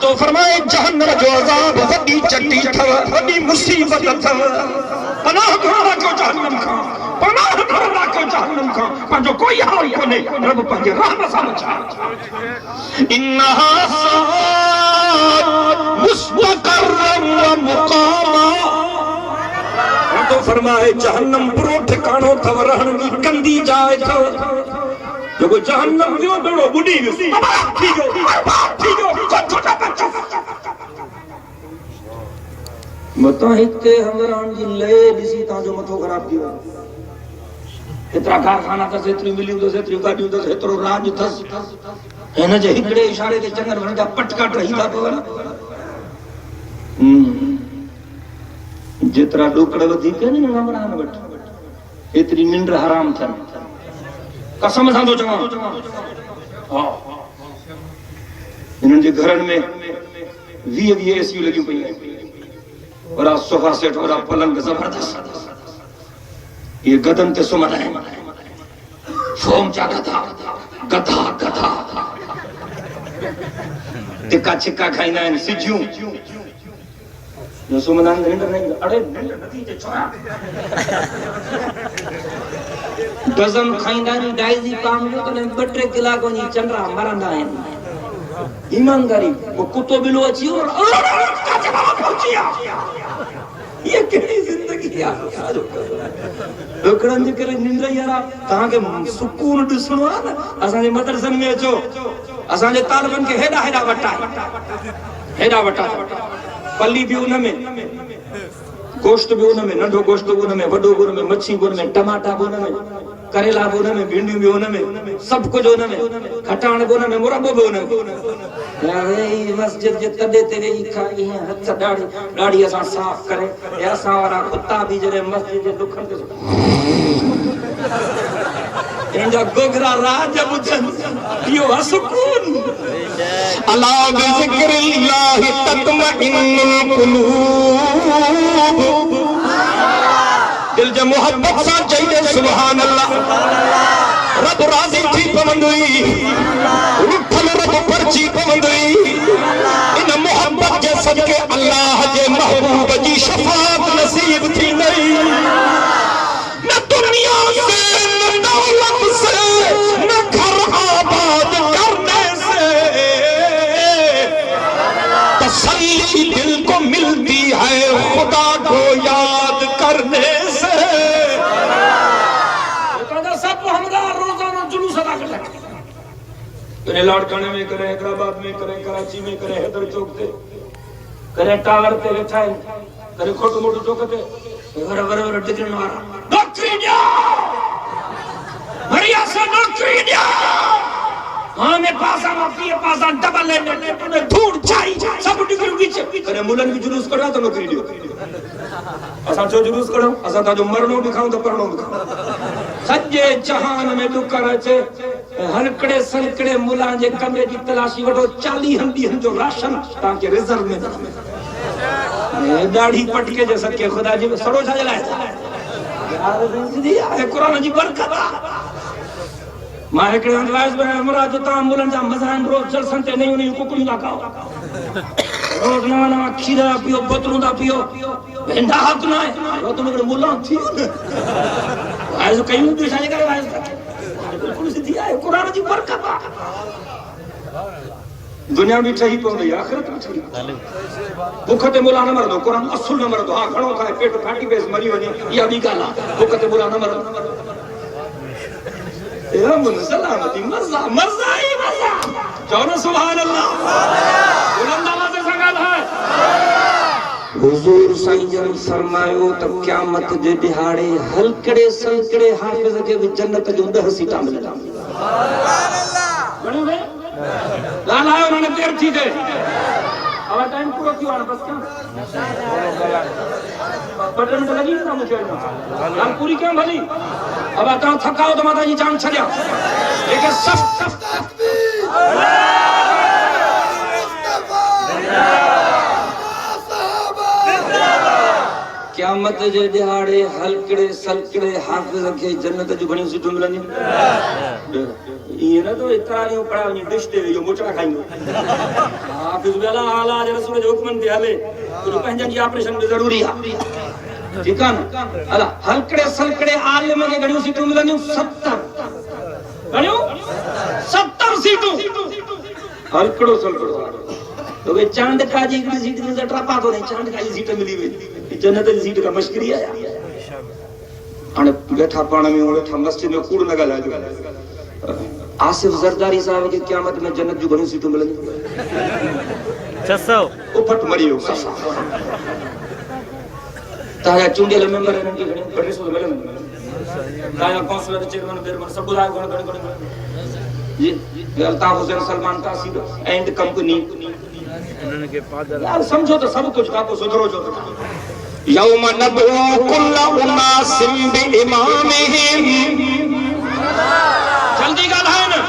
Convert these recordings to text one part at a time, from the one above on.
تو فرمائے جہنم جو عذاب وڈی چٹی تھو وڈی مصیبت تھو پناہ گھوڑا کو جہنم کھا پناہ گھوڑا کو جہنم کھا پنجو کوئی حال کونے رب پنجے رحم سا بچا انہا سات مستقر و مقاما تو فرمائے جہنم برو ٹھکانو تھو رہن کی کندی جائے تھو جو کو جہنم دیو بیڑو بڑی ویسی ٹھیکو چھوٹا بچہ متاہتے ہمران جی لئے ڈیسی تاں جو متو خراب کیوں اترا کارخانہ تھا سیتری ملیوں تو سیتری گاڑیوں تو سیترو راج تھا اینا جو ہکڑے اشارے کے چنگر بنا جا پٹکٹ رہی تھا تو جترا ڈوکڑ ودھی کے نہیں ہمران بٹ اتری منڈر حرام تھا قسم سان تو چواں انہوں نے گھرن میں وی ایس یو لگی پئی اور صوفہ سیٹ اور پلنگ زبردست یہ گدن تے سمجھ ہے فوم چا گدھا گدھا گدھا ٹکا چھکا کھائنا ہے سجیوں جو سمنان نندر نہیں اڑے نتیجے چھوڑا ڈزن کھائندا نہیں ڈائزی کام جو تو بٹرے کلا کو نہیں چنرا مرندا ہیں ایمانداری وہ کتو بلو اچھی اور یہ کیڑی زندگی ہے ڈوکڑن جے کرے نندر یارا تہاں کے سکون ڈسنو ہے نا اساں جے مدرسن میں اچو اساں جے طالبن کے ہیڈا ہیڈا وٹا پلی بھی ان میں گوشت بھی ان میں ننڈو گوشت بھی ان میں وڈو بھی ان میں مچھی بھی ان میں ٹماٹا بھی ان میں کریلا بھی ان میں بھنڈیوں بھی ان میں سب کچھ ان میں کھٹاڻ بھی ان میں مربو بھی ان میں مسجد جے تڈے تے وی کھائی ہیں ہتھ ڈاڑی اساں صاف کرے یا اساں وارا کتا بھی جڑے مسجد جے دکھن تے انجا گوگرا راج بدھن یو سکون الا بذکر اللہ تطمئن القلوب دل جو محبت سا چاہیے سبحان اللہ رب راضی تھی پوندوئی رکھل رب پرچی پوندوئی ان محبت کے صدقے اللہ جے محبوب جی شفاعت نصیب تھی نہیں نہ دنیا سے نہ دولت سے نہ گھر آباد کرنے سے تسلی دل کو ملتی ہے خدا کو یاد کرنے سے سب ہمارا روزانہ جلوس ادا کر لگے کرے لاڑکانے میں کرے حیدرآباد میں کرے کراچی میں کرے حیدر چوک تے کرے ٹاور تے وٹھائے کرے کھوٹو موٹو چوک تے ور ڈگرن وارا نوکری دیا بڑھیا سے نوکری دیا ہاں میں پاسا مافی پاسا ڈبل لینے میں دھوڑ چائی سب ڈگری وچ کرے مولن بھی جلوس کرا تو نوکری دیو اساں جو جلوس کرو اساں تا جو مرنو دکھاؤں تو پڑھنو دکھاؤں سجے جہان میں دکر اچے ہنکڑے سنکڑے ملان جے کمرے جی تلاشی وٹو 40 ہنڈی جو راشن تاکہ ریزرو میں داڑھی پٹ کے جیسا کہ خدا جی سڑو چھا جلائے قرآن جی برکت ماں ایکڑے اندوائز میں مراد جو تاں ملن جا مزائن روز جل سنتے نہیں انہیں ککڑی لکاؤ روز نوا نوا کھیرا پیو بطروں دا پیو بہندہ حق نہ ہے وہ تو مگر ملان تھی وائز کئی مجھے شاہی کرے وائز بالکل سی دیا ہے قرآن جی برکت دنیا بھی ٹھہی پہنگی آخرت بھی ٹھہی بکھتے مولا نہ مردو قرآن اصل نہ مردو ہاں کھڑوں کھائے پیٹ پھاٹی بیس مری ونی یا بھی گالا بکھتے مولا نہ مردو یا من سلامتی مزہ مزہ ہی مزہ چونہ سبحان اللہ بلند آواز سے سنگل ہے حضور سائیں جن فرمائیو تب قیامت دے دہاڑے ہلکڑے سلکڑے حافظ کے بھی جنت جو 10 سیٹاں ملتا بڑھو گئے لال آئے انہوں نے دیر تھی دے اب ٹائم پورا کیوں آنا بس کیا بٹن تو لگی نا مجھے لال پوری کیوں بھلی اب آتا ہوں تھکا ہو تو ماتا جی جان چھڑیا لیکن سب قیامت قیامت جے دہاڑے ہلکڑے سلکڑے حافظ کے جنت جو بھنی سیٹوں ملندی یہ نہ تو اتراریوں پڑا ونی ڈش تے جو موچڑا کھائیں حافظ ویلا اعلی جے رسول جو حکم تے ہلے تو پنجن جی آپریشن میں ضروری ہے ٹھیک ہے نا اللہ ہلکڑے سلکڑے عالم کے گھنیوں سیٹوں ملندی 70 گھنیوں 70 سیٹوں ہلکڑو سلکڑو تو وہ چاند کا جی کی سیٹ میں زٹرا پا تو نہیں چاند کا جی سیٹ ملی ہوئی جنت کی سیٹ کا مشکری آیا ہن بیٹھا پانا میں بیٹھا مسجد میں کوڑ لگا لا جو آصف زرداری صاحب کی قیامت میں جنت جو بنی سیٹوں ملیں 600 او پھٹ مری ہو تایا چونڈے لے ممبر ان کی بڑے سو ملیں تایا کونسلر چیئرمین بیرمن سب بلائے گون گون جی الطاف حسین سلمان تاثیر اینڈ کمپنی یار سمجھو تو سب کچھ کا کو سدھرو جو یوم ندعو کل اناس بامامہم جلدی گل ہے نا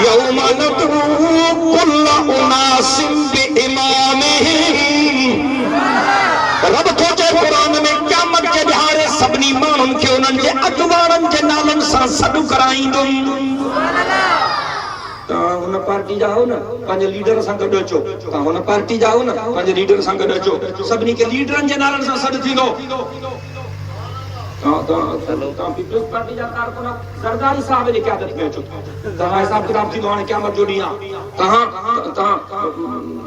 یوم ندعو کل اناس بامامہم رب تو جے قرآن میں قیامت کے دہاڑے سبنی مانن کے انہن جے اگوارن جے نالن سان سڈ کرائیں دن تا پارٹی جاؤ نا پانچ لیڈر سان گڈ اچو تا پارٹی جاؤ نا پانچ لیڈر سان گڈ اچو سبنی کے لیڈرن جے نالن سان سڈ تھیندو تا پیپلز پارٹی جا کارکن زرداری صاحب جی قیادت میں اچو تا حساب کتاب تھیندو ہانے قیامت جو ڈیاں کہاں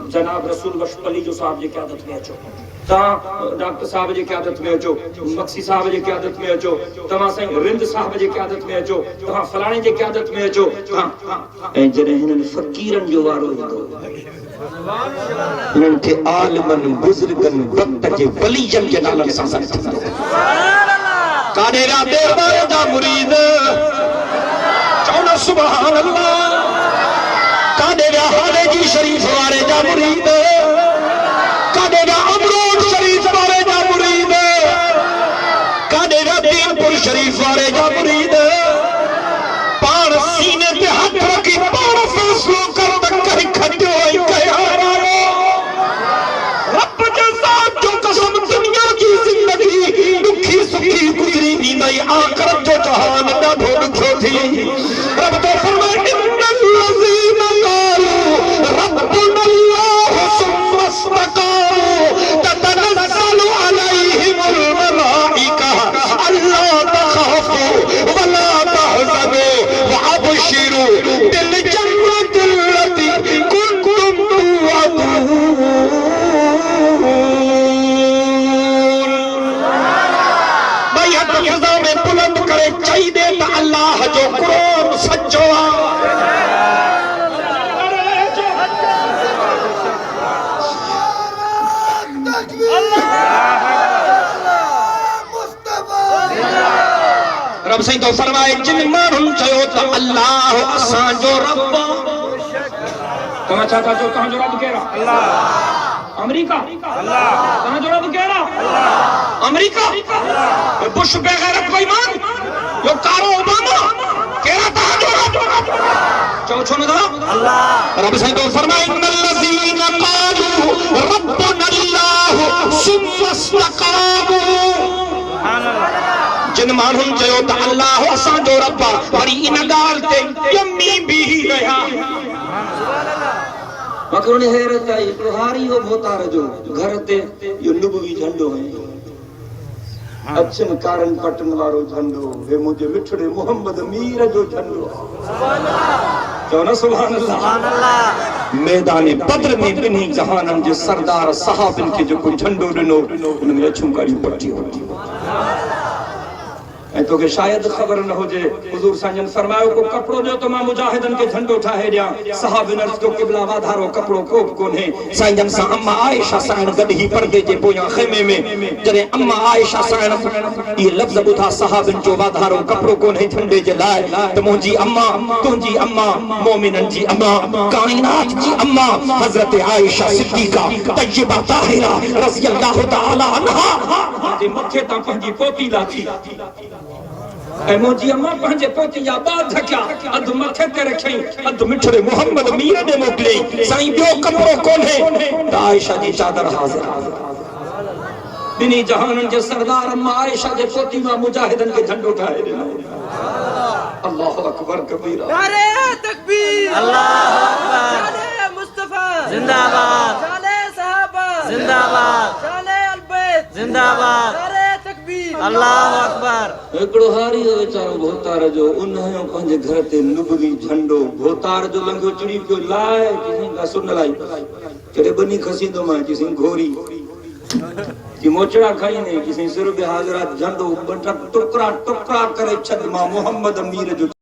جناب رسول وشپلی جو صاحب جی قیادت میں اچو تا ڈاکٹر صاحب جی قیادت میں اچو مکسی صاحب جی قیادت میں اچو تمام سائیں رند صاحب جی قیادت میں اچو تمام فلانے جی قیادت میں اچو اے جنہیں ہنن فقیرن جو وارو ہندو ہنن کے عالمن بزرگن وقت کے ولیجن کے نالن سانسان تھندو کانے را دیر بارے جا مرید چونا سبحان اللہ کانے را حالے جی شریف وارے جا مرید کانے را امرود شریف وارے جا مرید کانے را دین پور شریف وارے جا مرید پار سینے تے ہاتھ رکھی پار فیصلوں کر تکر کھٹو ہوئی کہارا رب جیسا جو قسم دنیا کی زندگی دکھی سکھی گزری نیندائی آخرت جو جہان نہ ڈھوڑ کھو تھی رب تو فرمائے ان الذین قالوا ربنا اللہ ثم استقاموا تتنزل علیہم الملائکہ الا تخافوا ولا تحزنوا وابشروا بالجنۃ التي كنتم توعدون بیعت فضا میں بلند کرے چاہی دے تا اللہ جو قرآن سچو رب سائیں تو فرمائے جن مانن چاہو تا اللہ اسان جو رب کہاں چاہتا جو کہاں جو رب کہہ رہا اللہ امریکہ کہاں جو رب کہہ رہا امریکہ بش بغیرت کوئی مان جو کارو اوباما کہہ رہا تھا جو رب چاہو چھوڑ دا رب سائیں تو فرمائے ان الذین قالوا ربنا اللہ ثم استقاموا جن مانن چاہو تا اللہ اسان جو رب پری ان گال تے یمی بھی رہا مگر انہیں حیرت آئی پرہاری ہو بہتا رجو گھر تے یہ نبوی جھنڈو ہیں اچھن کارن پٹن وارو جھنڈو ہے مجھے مٹھڑے محمد میر جو جھنڈو کیوں نا سبحان اللہ میدان بدر میں بنی جہانن جو سردار صحابن کے جو کوئی جھنڈو ڈنو انہوں نے اچھوں کاری پٹی ہوتی تو کہ شاید خبر نہ ہو جائے حضور سانجن فرمائے کو کپڑوں جو تمام مجاہدن کے جھنڈ اٹھائے دیا صحابہ نرس کو قبلہ وادھارو کپڑوں کوپ کون ہے سانجن سا اما عائشہ سائن گد ہی پردے جے پویاں خیمے میں جنہیں اما عائشہ سائن یہ لفظ بتا صحابن جو وادھارو کپڑوں کون ہے جھنڈے جے لائے تو مونجی اما تونجی اما مومنن جی اما کائنات جی اما حضرت عائشہ صدیقہ طیبہ طاہرہ رضی اللہ تعالی عنہ جی مکھے تا پنجی پوتی لاتی اے موجی اما پہنجے پوتی یا بات دھکیا ادھ مکھے تے رکھیں ادھ مٹھڑے محمد میر نے موکلے سائیں بیو کپڑو کون ہے عائشہ جی چادر حاضر بنی جہانن کے سردار اما عائشہ کے پوتی ماں مجاہدن کے جھنڈو اٹھائے دینا اللہ اکبر کبیرہ نعرہ تکبیر اللہ اکبر شان مصطفیٰ زندہ باد شان صحابہ زندہ باد شان البیت زندہ باد نعرہ تکبیر اللہ اکبر ایکڑو ہاری ہو ویچارو بھوتار جو انہیں پنجے گھر تے نبلی جھنڈو بھوتار جو لنگو چڑی پیو لائے کسی کا سن لائی چڑے بنی کھسی دو ماں کسی گھوری کہ موچڑا کھائی نہیں کسی سر بے حاضرات جھنڈو ٹکرا ٹکرا کرے چھد ماں محمد امیر جو